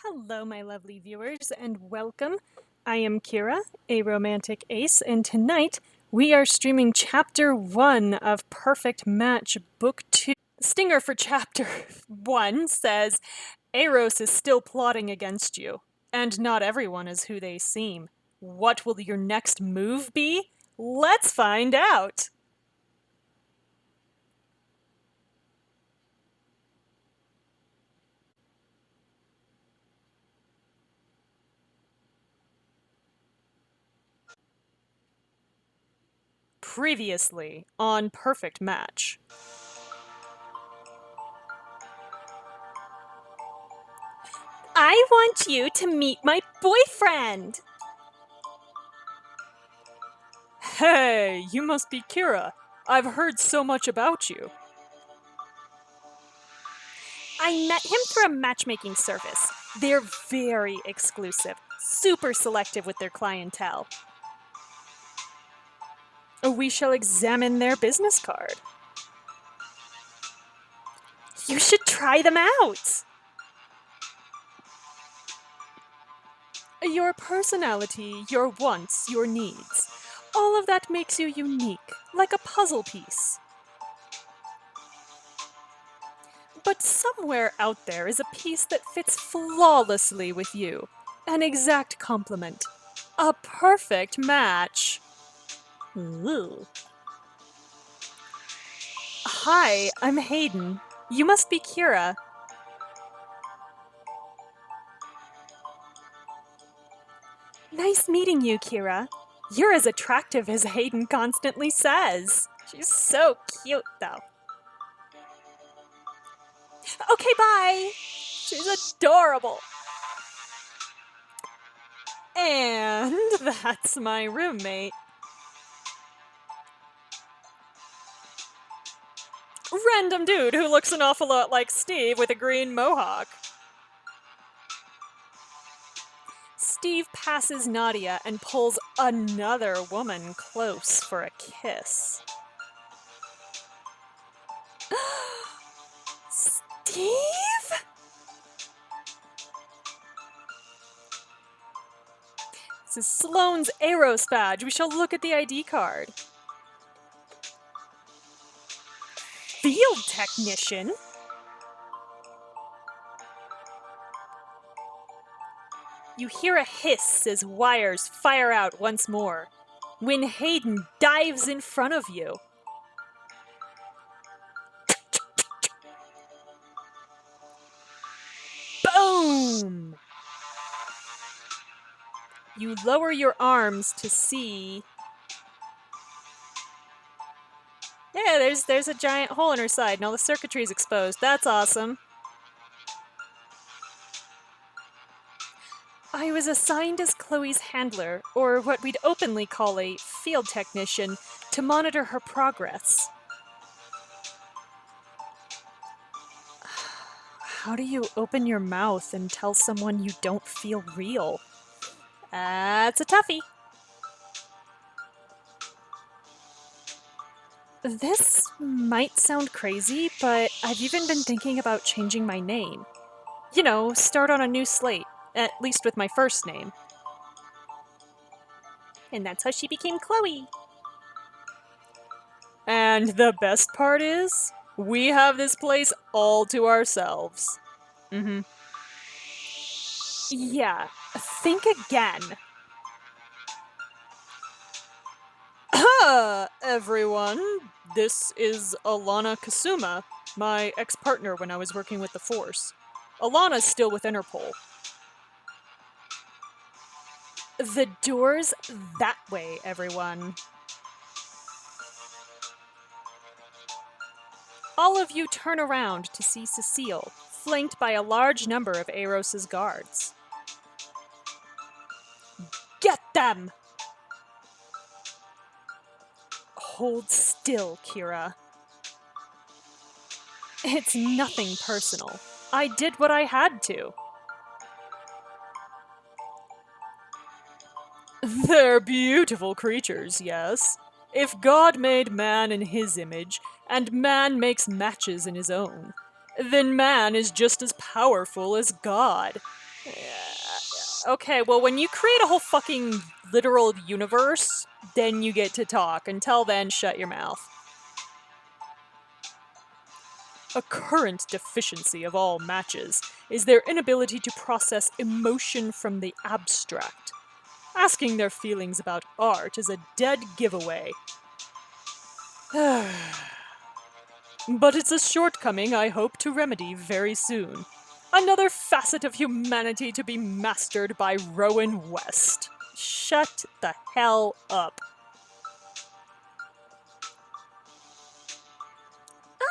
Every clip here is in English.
Hello, my lovely viewers, and welcome. I am Kira, a romantic ace, and tonight we are streaming Chapter 1 of Perfect Match, Book 2. The stinger for Chapter 1 says, Eros is still plotting against you, and not everyone is who they seem. What will your next move be? Let's find out! Previously on Perfect Match. I want you to meet my boyfriend! Hey, you must be Kira. I've heard so much about you. I met him through a matchmaking service. They're very exclusive, super selective with their clientele. We shall examine their business card. You should try them out! Your personality, your wants, your needs. All of that makes you unique, like a puzzle piece. But somewhere out there is a piece that fits flawlessly with you. An exact complement. A perfect match. Ooh. Hi, I'm Hayden. You must be Kira. Nice meeting you, Kira. You're as attractive as Hayden constantly says. She's so cute, though. Okay, bye! She's adorable. And that's my roommate. Random dude who looks an awful lot like Steve with a green mohawk. Steve passes Nadia and pulls another woman close for a kiss. Steve? This is Sloane's Eros badge. We shall look at the ID card. Field technician? You hear a hiss as wires fire out once more, when Hayden dives in front of you. Boom! You lower your arms to see... Yeah, there's a giant hole in her side and all the circuitry's exposed. That's awesome. I was assigned as Chloe's handler, or what we'd openly call a field technician, to monitor her progress. How do you open your mouth and tell someone you don't feel real? That's a toughie. This might sound crazy, but I've even been thinking about changing my name. You know, start on a new slate, at least with my first name. And that's how she became Chloe. And the best part is, we have this place all to ourselves. Mm-hmm. Yeah, think again. Everyone. This is Alana Kasuma, my ex-partner when I was working with the Force. Alana's still with Interpol. The door's that way, everyone. All of you turn around to see Cecile, flanked by a large number of Eros's guards. Get them! Hold still, Kira. It's nothing personal. I did what I had to. They're beautiful creatures, yes. If God made man in his image, and man makes matches in his own, then man is just as powerful as God. Okay, well, when you create a whole fucking literal universe, then you get to talk. Until then, shut your mouth. A current deficiency of all matches is their inability to process emotion from the abstract. Asking their feelings about art is a dead giveaway. But it's a shortcoming I hope to remedy very soon. Another facet of humanity to be mastered by Rowan West. Shut the hell up.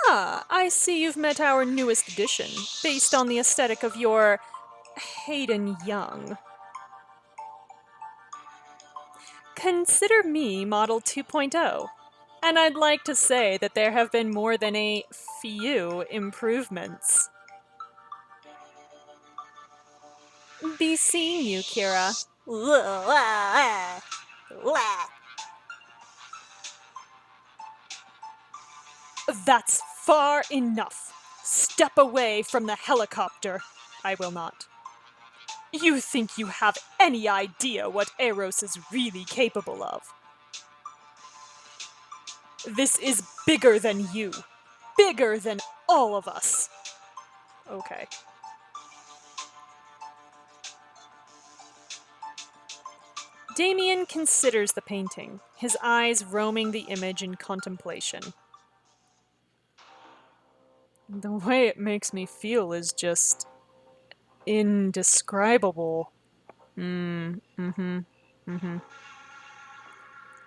Ah, I see you've met our newest edition, based on the aesthetic of your Hayden Young. Consider me Model 2.0. And I'd like to say that there have been more than a few improvements. Be seeing you, Kira. That's far enough. Step away from the helicopter. I will not. You think you have any idea what Eros is really capable of? This is bigger than you. Bigger than all of us. Okay. Damien considers the painting, his eyes roaming the image in contemplation. The way it makes me feel is just indescribable.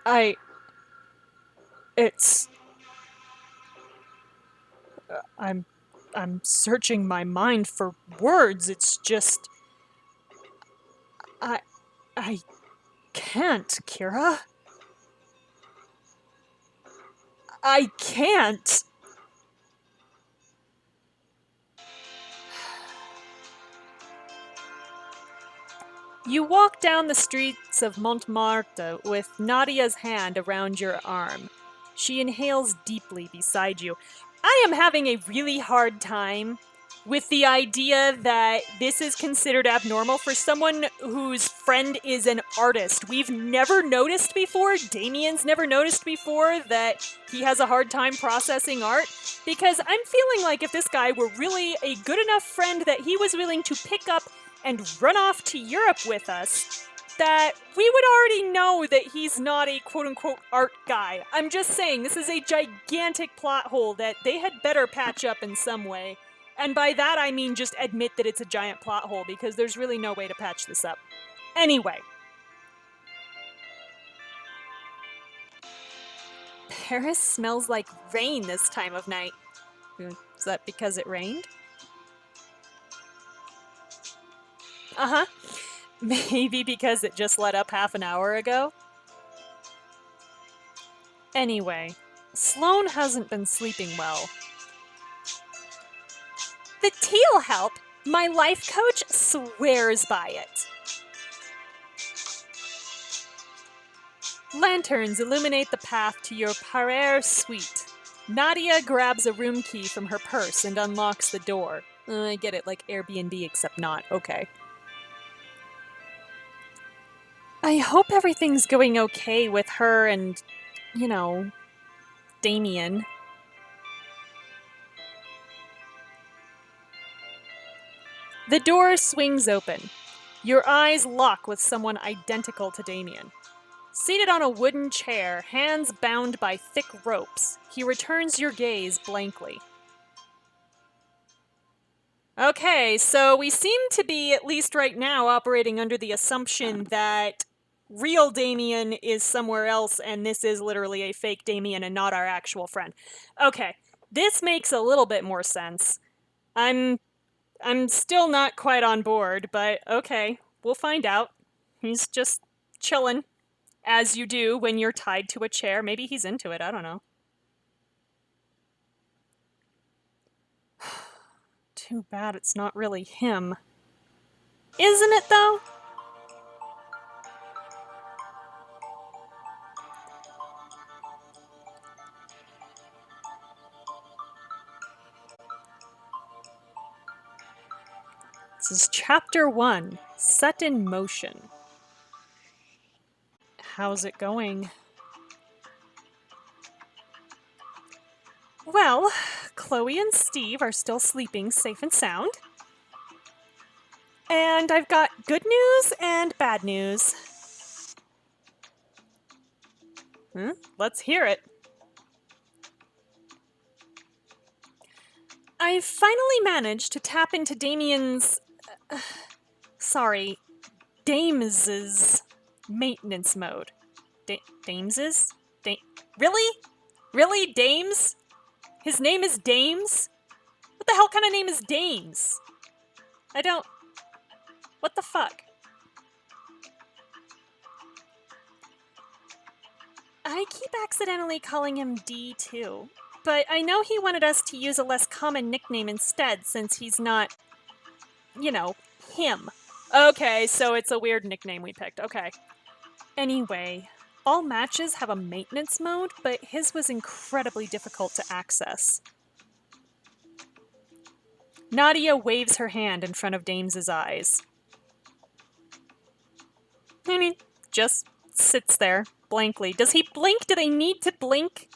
I. It's. I'm. I'm searching my mind for words. It's just. I. I can't, Kira. I can't! You walk down the streets of Montmartre with Nadia's hand around your arm. She inhales deeply beside you. I am having a really hard time with the idea that this is considered abnormal for someone whose friend is an artist. We've never noticed before, Damien's never noticed before, that he has a hard time processing art, because I'm feeling like if this guy were really a good enough friend that he was willing to pick up and run off to Europe with us, that we would already know that he's not a quote-unquote art guy. I'm just saying, this is a gigantic plot hole that they had better patch up in some way. And by that I mean just admit that it's a giant plot hole, because there's really no way to patch this up. Anyway. Paris smells like rain this time of night. Is that because it rained? Uh-huh. Maybe because it just let up half an hour ago? Anyway, Sloane hasn't been sleeping well. The tea'll help. My life coach swears by it. Lanterns illuminate the path to your parterre suite. Nadia grabs a room key from her purse and unlocks the door. I get it, like Airbnb, except not. Okay. I hope everything's going okay with her and, Damien. The door swings open. Your eyes lock with someone identical to Damien. Seated on a wooden chair, hands bound by thick ropes, he returns your gaze blankly. Okay, so we seem to be, at least right now, operating under the assumption that real Damien is somewhere else and this is literally a fake Damien and not our actual friend. Okay, this makes a little bit more sense. I'm still not quite on board, but okay, we'll find out. He's just chillin', as you do when you're tied to a chair. Maybe he's into it, I don't know. Too bad it's not really him. Isn't it, though? This is Chapter 1, Set in Motion. How's it going? Well, Chloe and Steve are still sleeping safe and sound. And I've got good news and bad news. Let's hear it. I've finally managed to tap into Damien's... Dames's maintenance mode. Dames's? Really? Really, Dames? His name is Dames? What the hell kind of name is Dames? What the fuck? I keep accidentally calling him D too, but I know he wanted us to use a less common nickname instead since he's not, him. Okay, so it's a weird nickname we picked, okay. Anyway, all matches have a maintenance mode, but his was incredibly difficult to access. Nadia waves her hand in front of Dames's eyes. And he just sits there, blankly. Does he blink? Do they need to blink?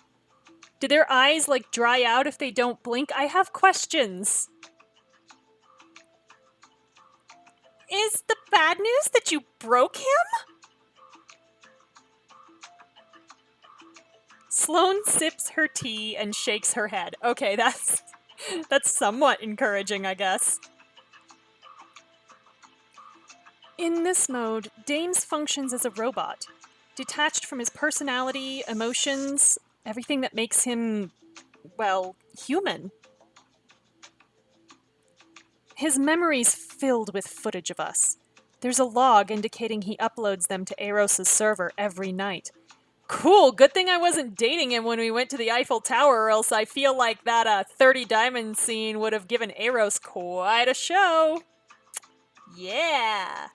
Do their eyes, dry out if they don't blink? I have questions. Is the bad news that you broke him? Sloane sips her tea and shakes her head. Okay, that's somewhat encouraging, I guess. In this mode, Dames functions as a robot, detached from his personality, emotions, everything that makes him, human. His memory's filled with footage of us. There's a log indicating he uploads them to Eros' server every night. Cool, good thing I wasn't dating him when we went to the Eiffel Tower, or else I feel like that 30 diamond scene would have given Eros quite a show. Yeah.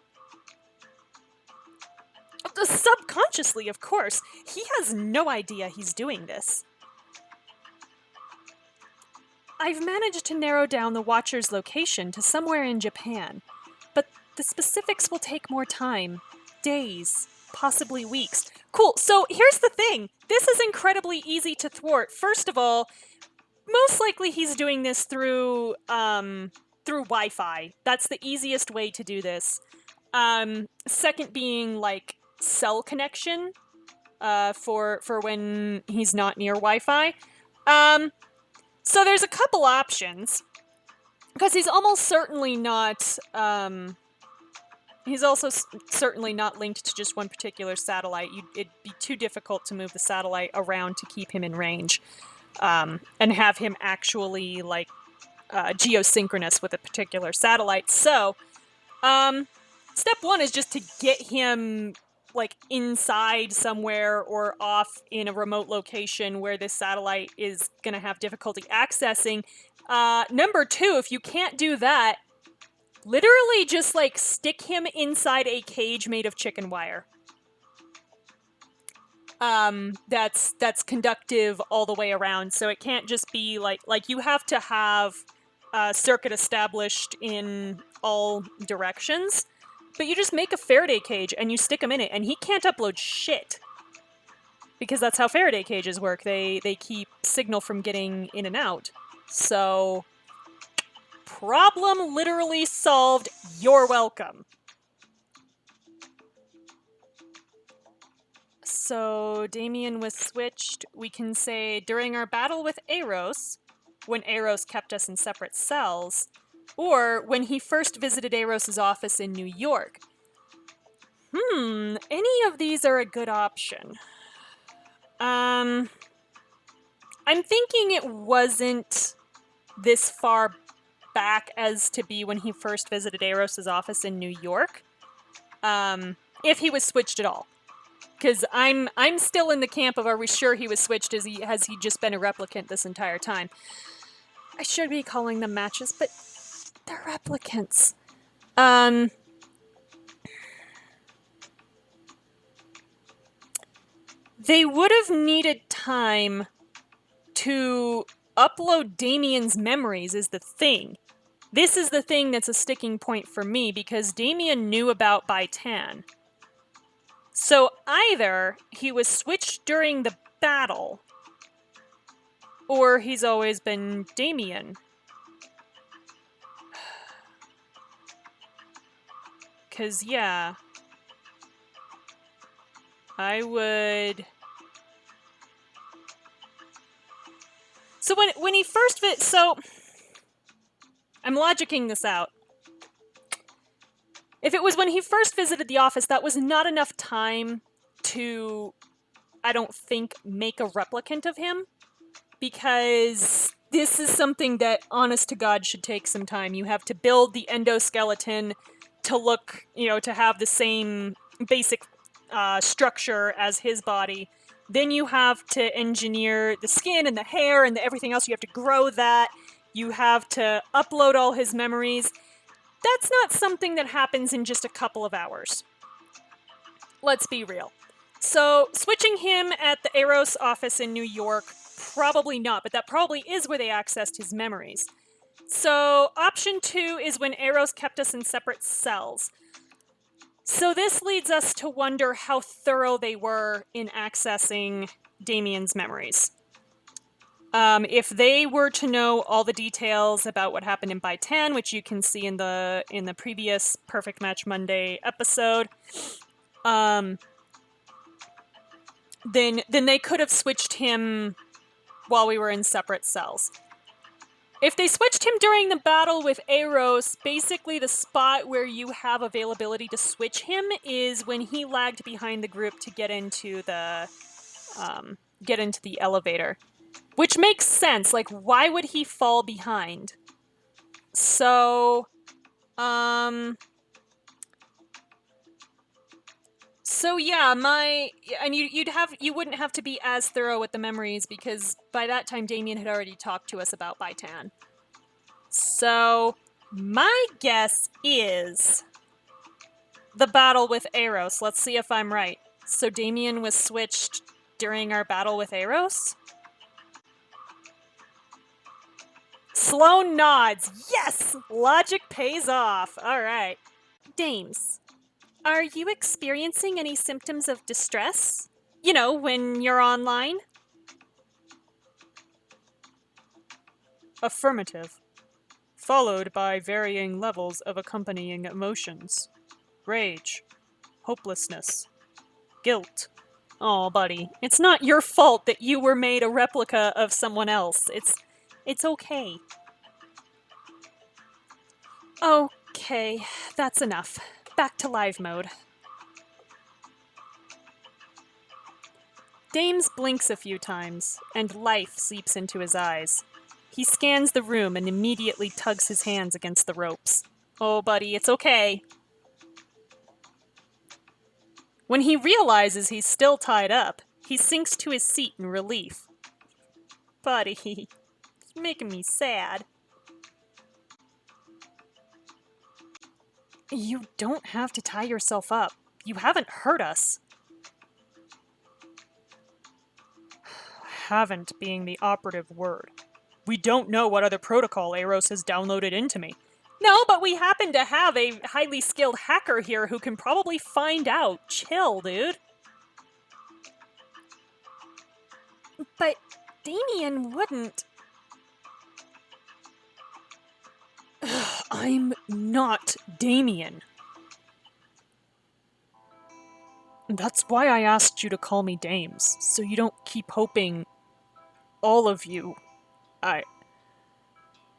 Subconsciously, of course. He has no idea he's doing this. I've managed to narrow down the Watcher's location to somewhere in Japan, but the specifics will take more time. Days, possibly weeks. Cool, so here's the thing. This is incredibly easy to thwart. First of all, most likely he's doing this through Wi-Fi. That's the easiest way to do this. Second being, cell connection, for when he's not near Wi-Fi. So there's a couple options, because he's almost certainly not, he's also certainly not linked to just one particular satellite. It'd be too difficult to move the satellite around to keep him in range, and have him actually, geosynchronous with a particular satellite. So, step one is just to get him inside somewhere or off in a remote location where this satellite is going to have difficulty accessing. Number two, if you can't do that, literally just stick him inside a cage made of chicken wire. That's conductive all the way around, so it can't just be you have to have a circuit established in all directions. But you just make a Faraday cage and you stick him in it, and he can't upload shit. Because that's how Faraday cages work. They keep signal from getting in and out. So, problem literally solved. You're welcome. So, Damien was switched, we can say, during our battle with Eros, when Eros kept us in separate cells, or when he first visited Eros' office in New York. Any of these are a good option. I'm thinking it wasn't this far back as to be when he first visited Eros' office in New York. If he was switched at all. Because I'm still in the camp of, are we sure he was switched? Has he just been a replicant this entire time? I should be calling them matches, but they're replicants. They would have needed time to upload Damien's memories is the thing. This is the thing that's a sticking point for me, because Damien knew about Baitan. So either he was switched during the battle, or he's always been Damien. Because, yeah, I would... So when he first... So, I'm logicking this out. If it was when he first visited the office, that was not enough time to, I don't think, make a replicant of him. Because this is something that, honest to God, should take some time. You have to build the endoskeleton to look, to have the same basic structure as his body. Then you have to engineer the skin and the hair and everything else. You have to grow that. You have to upload all his memories. That's not something that happens in just a couple of hours. Let's be real. So, switching him at the Eros office in New York, probably not, but that probably is where they accessed his memories. So, option 2 is when Eros kept us in separate cells. So this leads us to wonder how thorough they were in accessing Damien's memories. If they were to know all the details about what happened in Baitan, which you can see in the previous Perfect Match Monday episode, then they could have switched him while we were in separate cells. If they switched him during the battle with Eros, basically the spot where you have availability to switch him is when he lagged behind the group to get into the elevator. Which makes sense. Like, why would he fall behind? So, yeah, and you wouldn't have to be as thorough with the memories, because by that time Damien had already talked to us about Baitan. So, my guess is the battle with Eros. Let's see if I'm right. So Damien was switched during our battle with Eros? Sloane nods. Yes! Logic pays off. All right. Dames, are you experiencing any symptoms of distress? When you're online? Affirmative. Followed by varying levels of accompanying emotions. Rage. Hopelessness. Guilt. Oh, buddy, it's not your fault that you were made a replica of someone else. It's okay. Okay, that's enough. Back to live mode. Dames blinks a few times, and life seeps into his eyes. He scans the room and immediately tugs his hands against the ropes. Oh, buddy, it's okay. When he realizes he's still tied up, he sinks to his seat in relief. Buddy, it's making me sad. You don't have to tie yourself up. You haven't hurt us. Haven't being the operative word. We don't know what other protocol Eros has downloaded into me. No, but we happen to have a highly skilled hacker here who can probably find out. Chill, dude. But Damien wouldn't. I'm not Damien. That's why I asked you to call me Dames, so you don't keep hoping... all of you...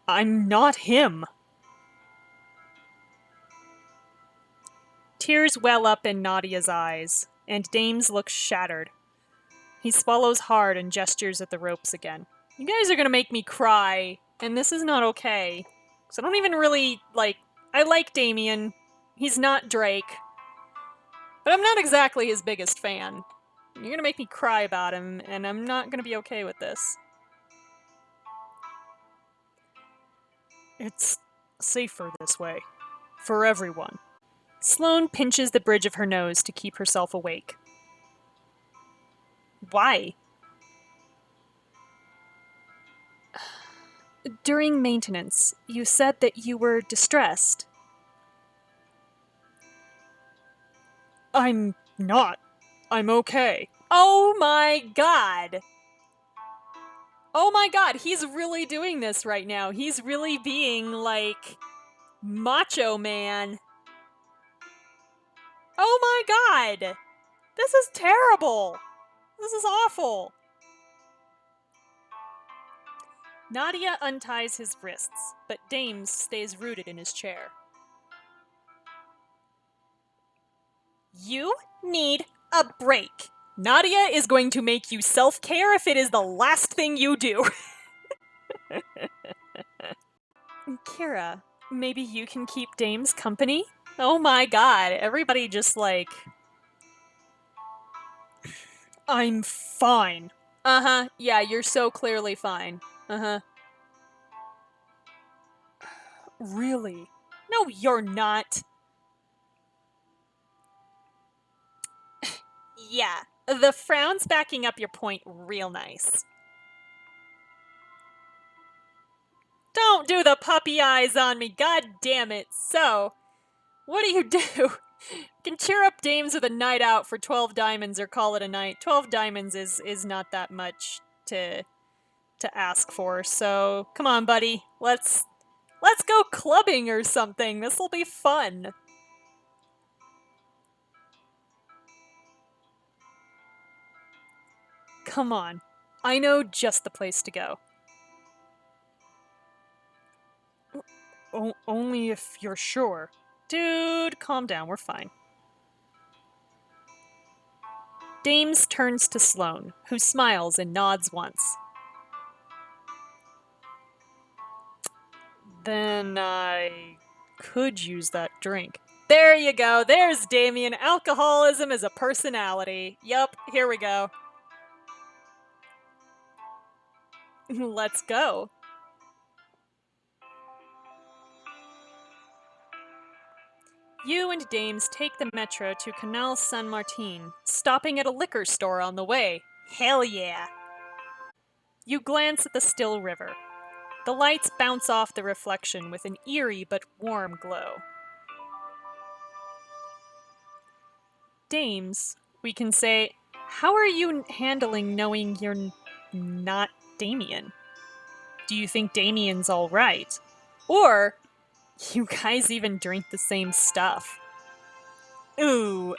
I'm not him. Tears well up in Nadia's eyes, and Dames looks shattered. He swallows hard and gestures at the ropes again. You guys are gonna make me cry, and this is not okay. So I don't even really, I like Damien. He's not Drake. But I'm not exactly his biggest fan. You're gonna make me cry about him, and I'm not gonna be okay with this. It's safer this way. For everyone. Sloane pinches the bridge of her nose to keep herself awake. Why? During maintenance, you said that you were distressed. I'm not. I'm okay. Oh my god! Oh my god, he's really doing this right now. He's really being, like, macho man. Oh my god! This is terrible! This is awful! Nadia unties his wrists, but Dames stays rooted in his chair. You need a break. Nadia is going to make you self-care if it is the last thing you do. Kira, maybe you can keep Dames company? Oh my god, everybody just like... I'm fine. Uh-huh, yeah, you're so clearly fine. Uh-huh. Really? No, you're not. Yeah, the frown's backing up your point real nice. Don't do the puppy eyes on me, god damn it. So, what do? You can cheer up Dames with a night out for 12 diamonds or call it a night. 12 diamonds is not that much to ask for, so come on, buddy. Let's go clubbing or something. This'll be fun. Come on. I know just the place to go. Only if you're sure. Dude, calm down, we're fine. Dames turns to Sloane, who smiles and nods once. Then I could use that drink. There you go, there's Damien. Alcoholism is a personality. Yup, here we go. Let's go. You and Dames take the metro to Canal San Martin, stopping at a liquor store on the way. Hell yeah! You glance at the still river. The lights bounce off the reflection with an eerie but warm glow. Dames, we can say, how are you handling knowing you're not Damien? Do you think Damien's alright? Or, you guys even drink the same stuff? Ooh,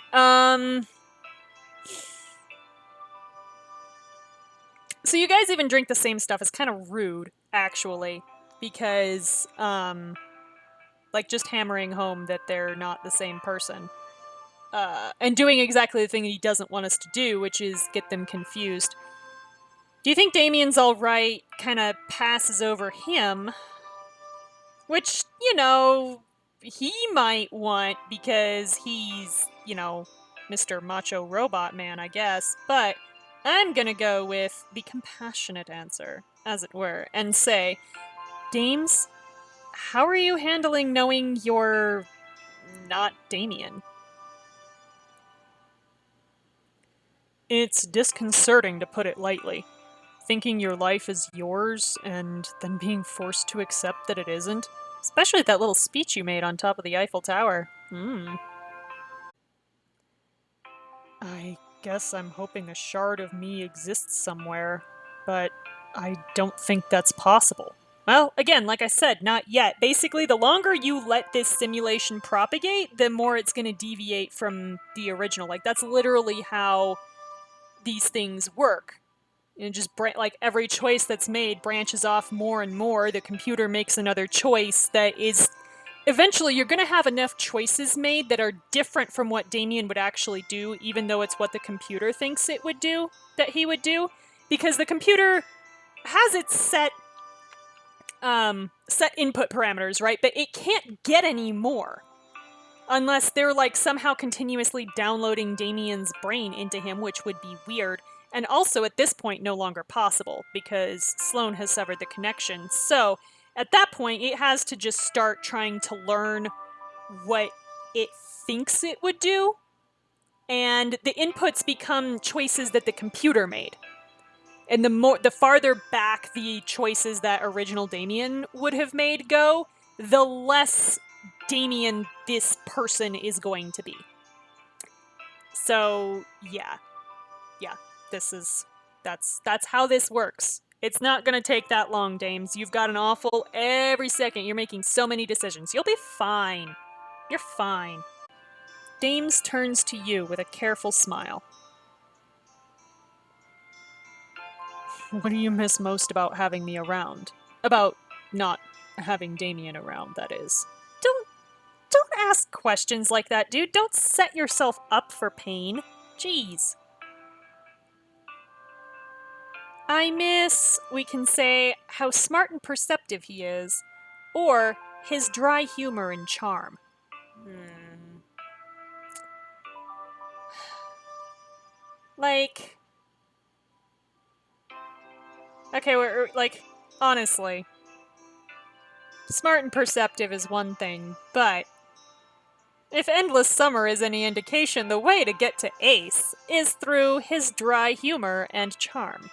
So you guys even drink the same stuff is kind of rude, actually, because, like, just hammering home that they're not the same person. And doing exactly the thing that he doesn't want us to do, which is get them confused. Do you think Damien's alright kind of passes over him? Which, you know, he might want because he's, you know, Mr. Macho Robot Man, I guess, but I'm gonna go with the compassionate answer, as it were, and say, Dames, how are you handling knowing you're not Damien? It's disconcerting, to put it lightly. Thinking your life is yours and then being forced to accept that it isn't. Especially that little speech you made on top of the Eiffel Tower. I guess I'm hoping a shard of me exists somewhere, but I don't think that's possible. Well, again, like I said, not yet. Basically, the longer you let this simulation propagate, the more it's going to deviate from the original. Like, that's literally how these things work. You know, just like every choice that's made branches off more and more. The computer makes another choice that is... Eventually, you're going to have enough choices made that are different from what Damien would actually do, even though it's what the computer thinks it would do, that he would do. Because the computer has its set input parameters, right? But it can't get any more. Unless they're, like, somehow continuously downloading Damien's brain into him, which would be weird. And also, at this point, no longer possible, because Sloane has severed the connection. So, at that point, it has to just start trying to learn what it thinks it would do, and the inputs become choices that the computer made. And the farther back the choices that original Damien would have made go, the less Damien this person is going to be. So, yeah. Yeah, that's how this works. It's not gonna take that long, Dames. You've got an awful every second. You're making so many decisions. You'll be fine. You're fine. Dames turns to you with a careful smile. What do you miss most about having me around? About not having Damien around, that is. Don't ask questions like that, dude. Don't set yourself up for pain. Jeez. I miss, we can say, how smart and perceptive he is, or his dry humor and charm. Like, okay, we're like, honestly, smart and perceptive is one thing, but if Endless Summer is any indication, the way to get to Ace is through his dry humor and charm.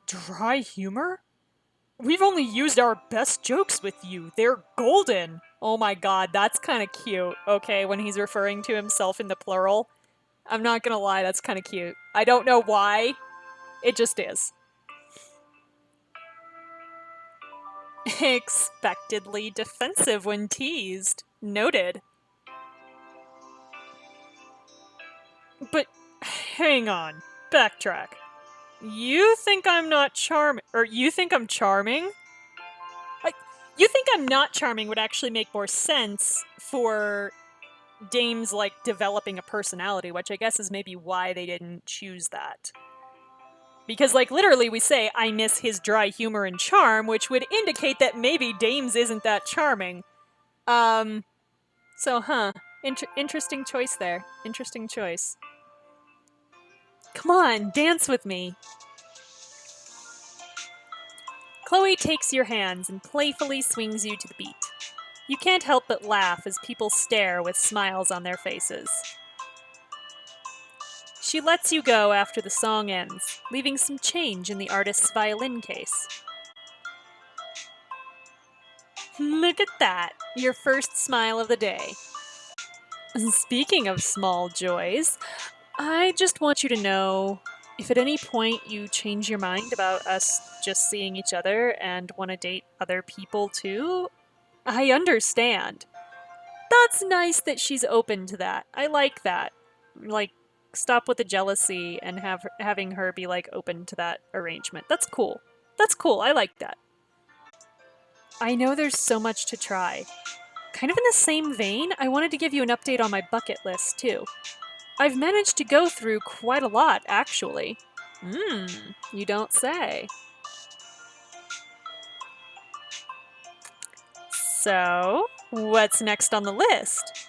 Dry humor? We've only used our best jokes with you. They're golden. Oh my god, that's kind of cute. Okay, when he's referring to himself in the plural. I'm not gonna lie, that's kind of cute. I don't know why. It just is. Expectedly defensive when teased. Noted. But hang on. Backtrack. You think I'm not charming? Or you think I'm charming? Like, you think I'm not charming would actually make more sense for Dames, like, developing a personality, which I guess is maybe why they didn't choose that. Because, like, literally we say, I miss his dry humor and charm, which would indicate that maybe Dames isn't that charming. So, interesting choice there. Interesting choice. Come on, dance with me. Chloe takes your hands and playfully swings you to the beat. You can't help but laugh as people stare with smiles on their faces. She lets you go after the song ends, leaving some change in the artist's violin case. Look at that, your first smile of the day. Speaking of small joys, I just want you to know, if at any point you change your mind about us just seeing each other and want to date other people too, I understand. That's nice that she's open to that. I like that. Like, stop with the jealousy and having her be like open to that arrangement. That's cool. That's cool. I like that. I know there's so much to try. Kind of in the same vein, I wanted to give you an update on my bucket list too. I've managed to go through quite a lot, actually. You don't say. So, what's next on the list?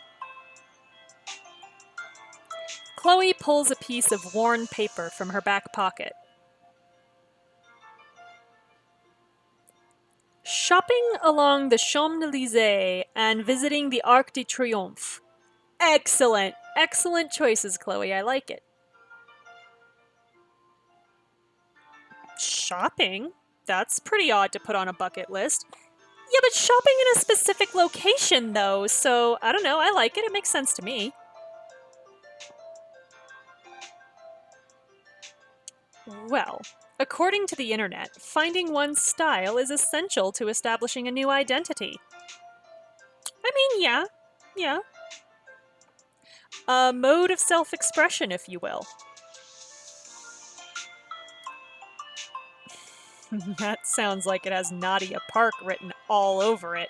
Chloe pulls a piece of worn paper from her back pocket. Shopping along the Champs-Élysées and visiting the Arc de Triomphe. Excellent. Excellent choices, Chloe. I like it. Shopping? That's pretty odd to put on a bucket list. Yeah, but shopping in a specific location, though, so I don't know. I like it. It makes sense to me. Well, according to the internet, finding one's style is essential to establishing a new identity. I mean, yeah. A mode of self-expression, if you will. That sounds like it has Nadia Park written all over it.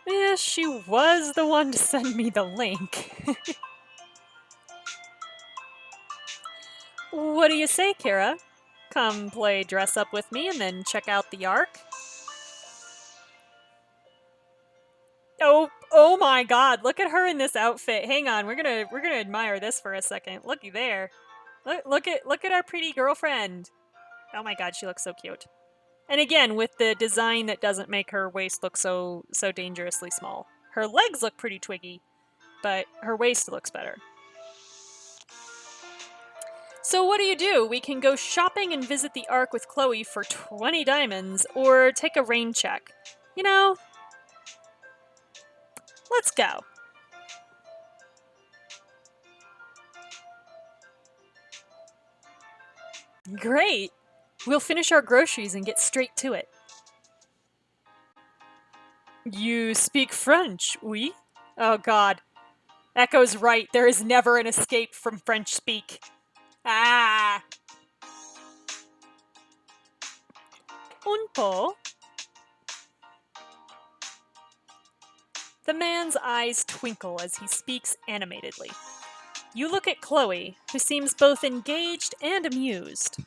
Yeah, she was the one to send me the link. What do you say, Kira? Come play dress up with me and then check out the Arc? Oh my god, look at her in this outfit. Hang on, we're gonna admire this for a second. Looky there. Look at our pretty girlfriend. Oh my god, she looks so cute. And again, with the design that doesn't make her waist look so dangerously small. Her legs look pretty twiggy, but her waist looks better. So what do? We can go shopping and visit the Ark with Chloe for 20 diamonds, or take a rain check. You know, let's go. Great! We'll finish our groceries and get straight to it. You speak French, oui? Oh god. Echo's right, there is never an escape from French speak. Ah! Un po. The man's eyes twinkle as he speaks animatedly. You look at Chloe, who seems both engaged and amused.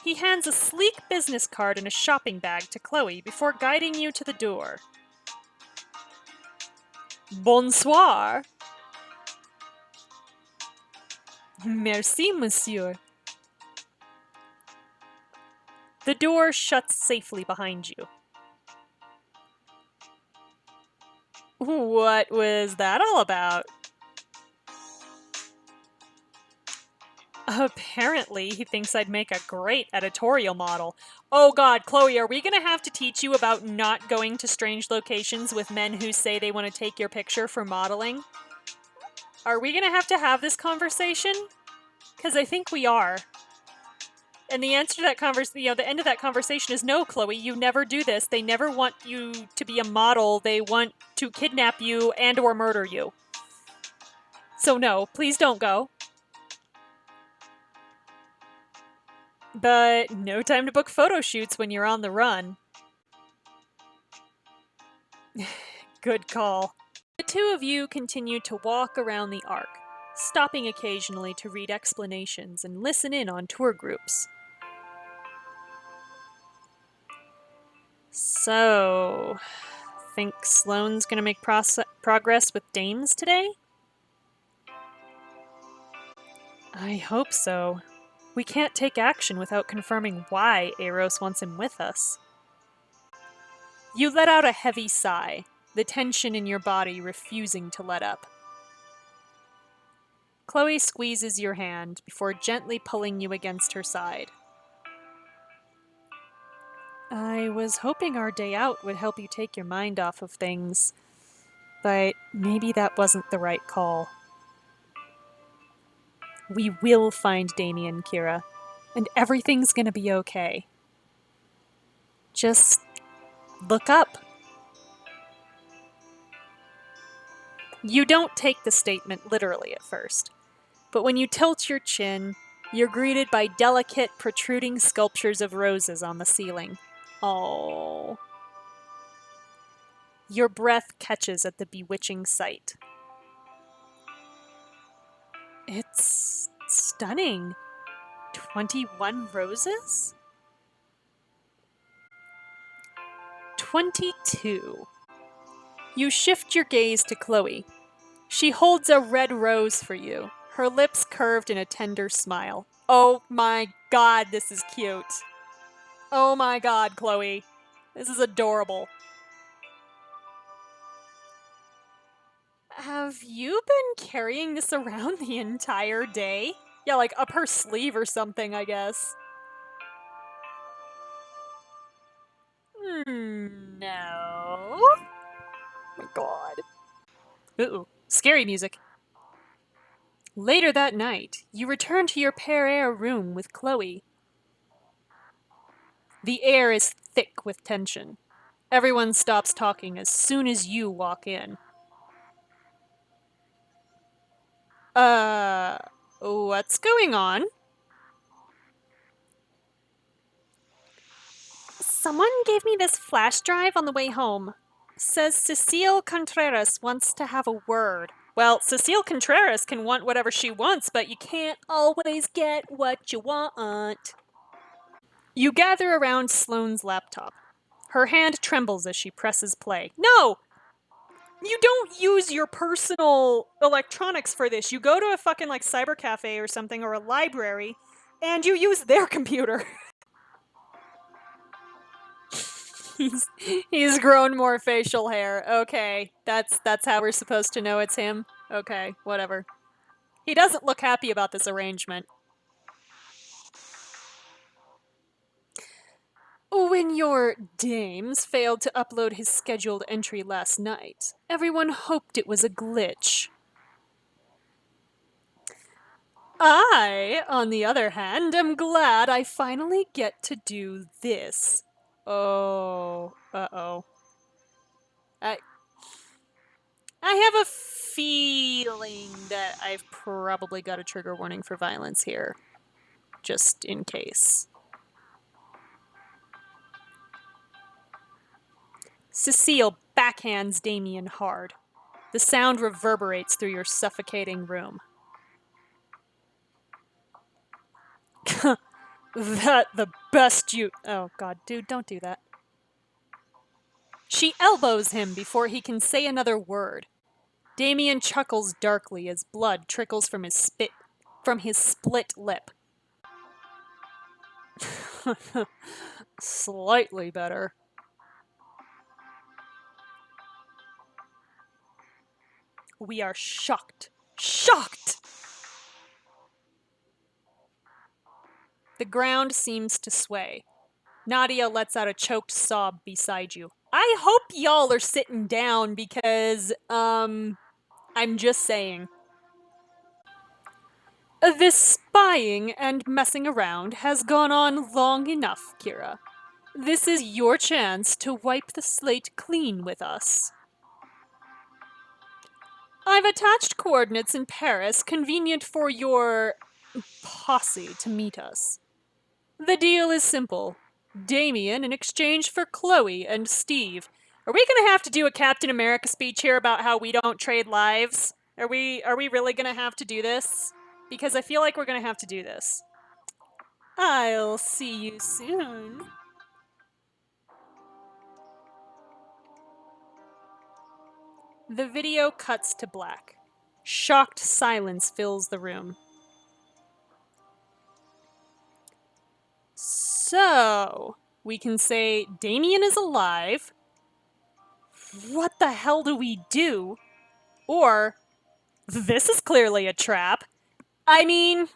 He hands a sleek business card and a shopping bag to Chloe before guiding you to the door. Bonsoir. Merci, monsieur. The door shuts safely behind you. What was that all about? Apparently, he thinks I'd make a great editorial model. Oh god, Chloe, are we gonna have to teach you about not going to strange locations with men who say they want to take your picture for modeling? Are we gonna have to have this conversation? Because I think we are. And the answer to that the end of that conversation is no, Chloe, you never do this. They never want you to be a model. They want to kidnap you and or murder you. So no, please don't go. But no time to book photo shoots when you're on the run. Good call. The two of you continue to walk around the Ark, stopping occasionally to read explanations and listen in on tour groups. So, think Sloane's gonna make progress with dames today? I hope so. We can't take action without confirming why Eros wants him with us. You let out a heavy sigh, the tension in your body refusing to let up. Chloe squeezes your hand before gently pulling you against her side. I was hoping our day out would help you take your mind off of things, but maybe that wasn't the right call. We will find Damien, Kira, and everything's gonna be okay. Just look up. You don't take the statement literally at first, but when you tilt your chin, you're greeted by delicate, protruding sculptures of roses on the ceiling. Oh. Your breath catches at the bewitching sight. It's stunning. 21 roses? 22. You shift your gaze to Chloe. She holds a red rose for you, her lips curved in a tender smile. Oh my god, this is cute. Oh my god, Chloe. This is adorable. Have you been carrying this around the entire day? Yeah, like up her sleeve or something, I guess. No. Oh my god. Ooh, scary music. Later that night, you return to your Père Air room with Chloe. The air is thick with tension. Everyone stops talking as soon as you walk in. What's going on? Someone gave me this flash drive on the way home. Says Cecile Contreras wants to have a word. Well, Cecile Contreras can want whatever she wants, but you can't always get what you want. You gather around Sloane's laptop. Her hand trembles as she presses play. No! You don't use your personal electronics for this. You go to a fucking like cyber cafe or something or a library and you use their computer. He's grown more facial hair. Okay, that's how we're supposed to know it's him. Okay, whatever. He doesn't look happy about this arrangement. When your dames failed to upload his scheduled entry last night, everyone hoped it was a glitch. I, on the other hand, am glad I finally get to do this. Oh, uh-oh. I have a feeling that I've probably got a trigger warning for violence here. Just in case. Cecile backhands Damien hard. The sound reverberates through your suffocating room. That the best you... Oh, God, dude, don't do that. She elbows him before he can say another word. Damien chuckles darkly as blood trickles from his split lip. Slightly better. We are shocked. Shocked! The ground seems to sway. Nadia lets out a choked sob beside you. I hope y'all are sitting down because, I'm just saying. This spying and messing around has gone on long enough, Kira. This is your chance to wipe the slate clean with us. I've attached coordinates in Paris convenient for your posse to meet us. The deal is simple. Damien in exchange for Chloe and Steve. Are we gonna have to do a Captain America speech here about how we don't trade lives? Are we really gonna have to do this? Because I feel like we're gonna have to do this. I'll see you soon. The video cuts to black. Shocked silence fills the room. So, we can say Damien is alive. What the hell do we do? Or, this is clearly a trap. I mean,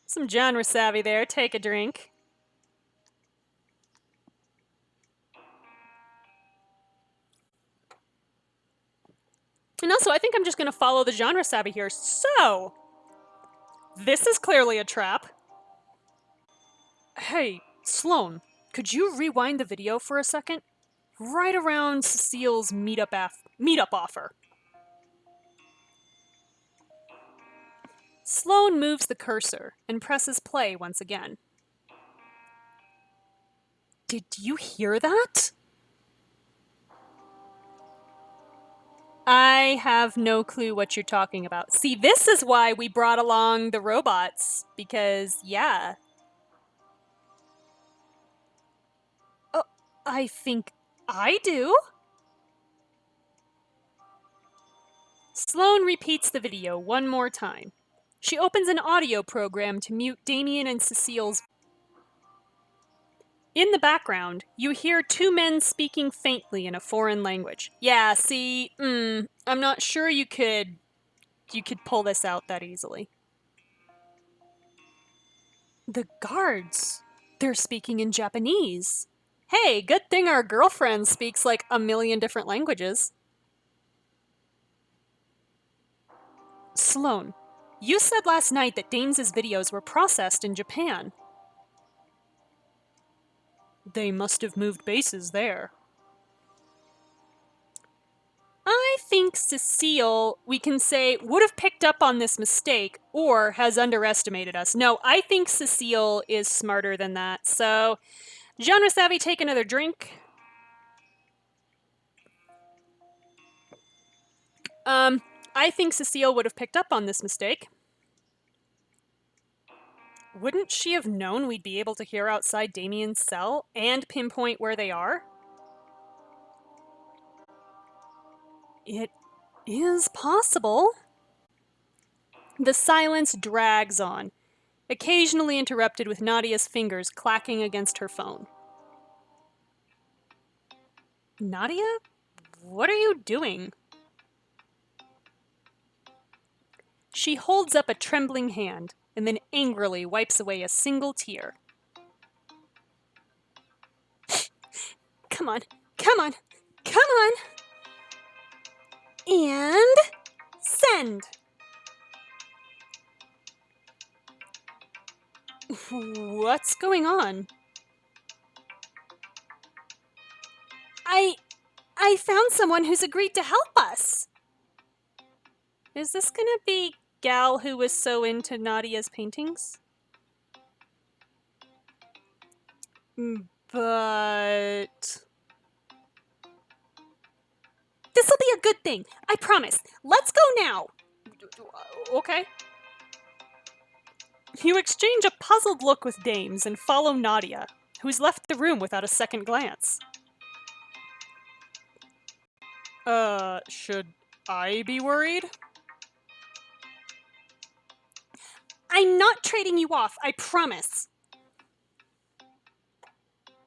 some genre savvy there. Take a drink. And also, I think I'm just going to follow the genre savvy here. So, this is clearly a trap. Hey, Sloan, could you rewind the video for a second? Right around Cecile's meetup offer. Sloan moves the cursor and presses play once again. Did you hear that? I have no clue what you're talking about. See, this is why we brought along the robots, because, yeah. Oh, I think I do. Sloan repeats the video one more time. She opens an audio program to mute Damien and Cecile's. In the background, you hear two men speaking faintly in a foreign language. Yeah, see, I'm not sure you could pull this out that easily. The guards, they're speaking in Japanese. Hey, good thing our girlfriend speaks like a million different languages. Sloan, you said last night that Dames' videos were processed in Japan. They must have moved bases there. I think Cecile, we can say, would have picked up on this mistake or has underestimated us. No, I think Cecile is smarter than that. So, genre savvy, take another drink. I think Cecile would have picked up on this mistake. Wouldn't she have known we'd be able to hear outside Damien's cell and pinpoint where they are? It is possible. The silence drags on, occasionally interrupted with Nadia's fingers clacking against her phone. Nadia? What are you doing? She holds up a trembling hand and then angrily wipes away a single tear. Come on, come on, come on! And send! What's going on? I found someone who's agreed to help us. Is this gonna be gal who was so into Nadia's paintings? But... This'll be a good thing, I promise. Let's go now. Okay. You exchange a puzzled look with Dames and follow Nadia, who's left the room without a second glance. Should I be worried? I'm not trading you off, I promise.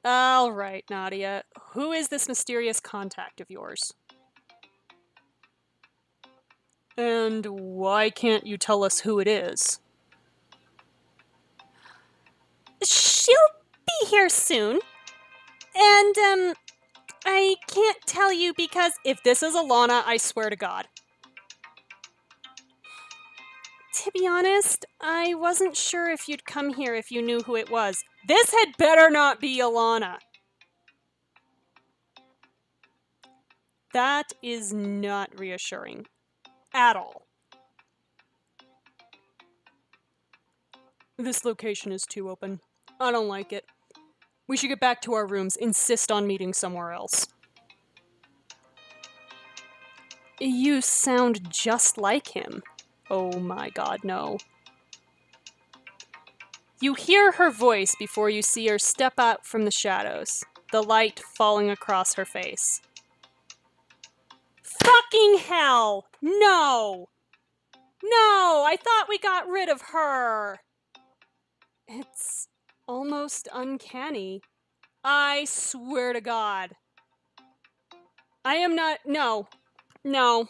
All right, Nadia. Who is this mysterious contact of yours? And why can't you tell us who it is? She'll be here soon. And, I can't tell you because if this is Alana, I swear to God. To be honest, I wasn't sure if you'd come here if you knew who it was. This had better not be Alana. That is not reassuring. At all. This location is too open. I don't like it. We should get back to our rooms. Insist on meeting somewhere else. You sound just like him. Oh my God, no. You hear her voice before you see her step out from the shadows, the light falling across her face. Fucking hell! No! No! I thought we got rid of her! It's almost uncanny. I swear to God. I am not... No. No.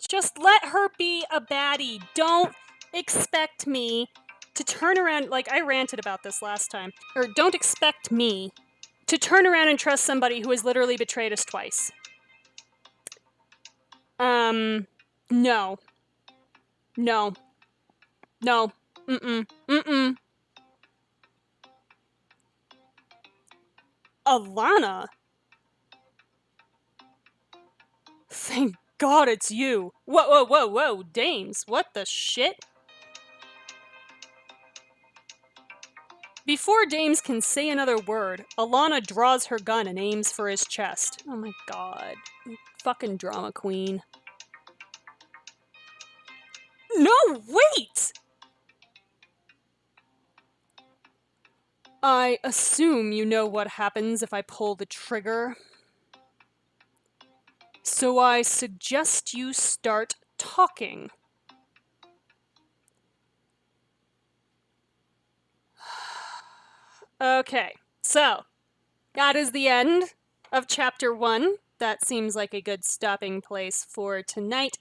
Just let her be a baddie. Don't expect me to turn around... Like, I ranted about this last time. Or don't expect me to turn around and trust somebody who has literally betrayed us twice. No. No. No. Mm-mm. Mm-mm. Alana? Thank God it's you. Whoa, whoa, whoa, whoa, Dames, what the shit? Before Dames can say another word, Alana draws her gun and aims for his chest. Oh my God. Fucking drama queen. No, wait! I assume you know what happens if I pull the trigger. So I suggest you start talking. Okay, so that is the end of chapter 1. That seems like a good stopping place for tonight.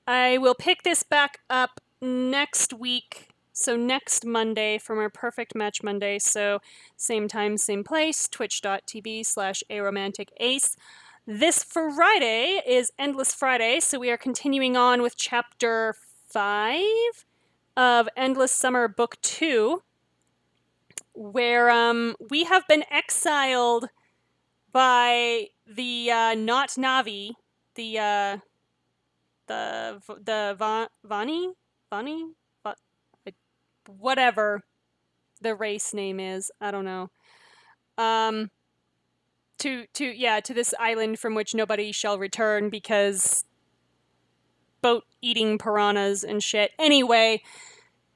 I will pick this back up next week, so next Monday from our Perfect Match Monday. So same time, same place, twitch.tv/aromanticace. This Friday is Endless Friday, so we are continuing on with chapter 5 of Endless Summer Book 2, where we have been exiled by the not Navi, the Vani, whatever the race name is, I don't know. To this island from which nobody shall return because boat-eating piranhas and shit. Anyway,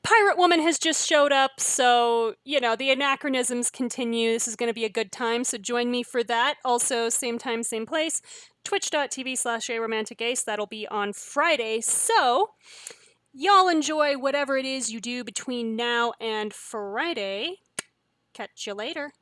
Pirate Woman has just showed up, so, you know, the anachronisms continue. This is going to be a good time, so join me for that. Also, same time, same place, twitch.tv/aromanticace. That'll be on Friday. So, y'all enjoy whatever it is you do between now and Friday. Catch you later.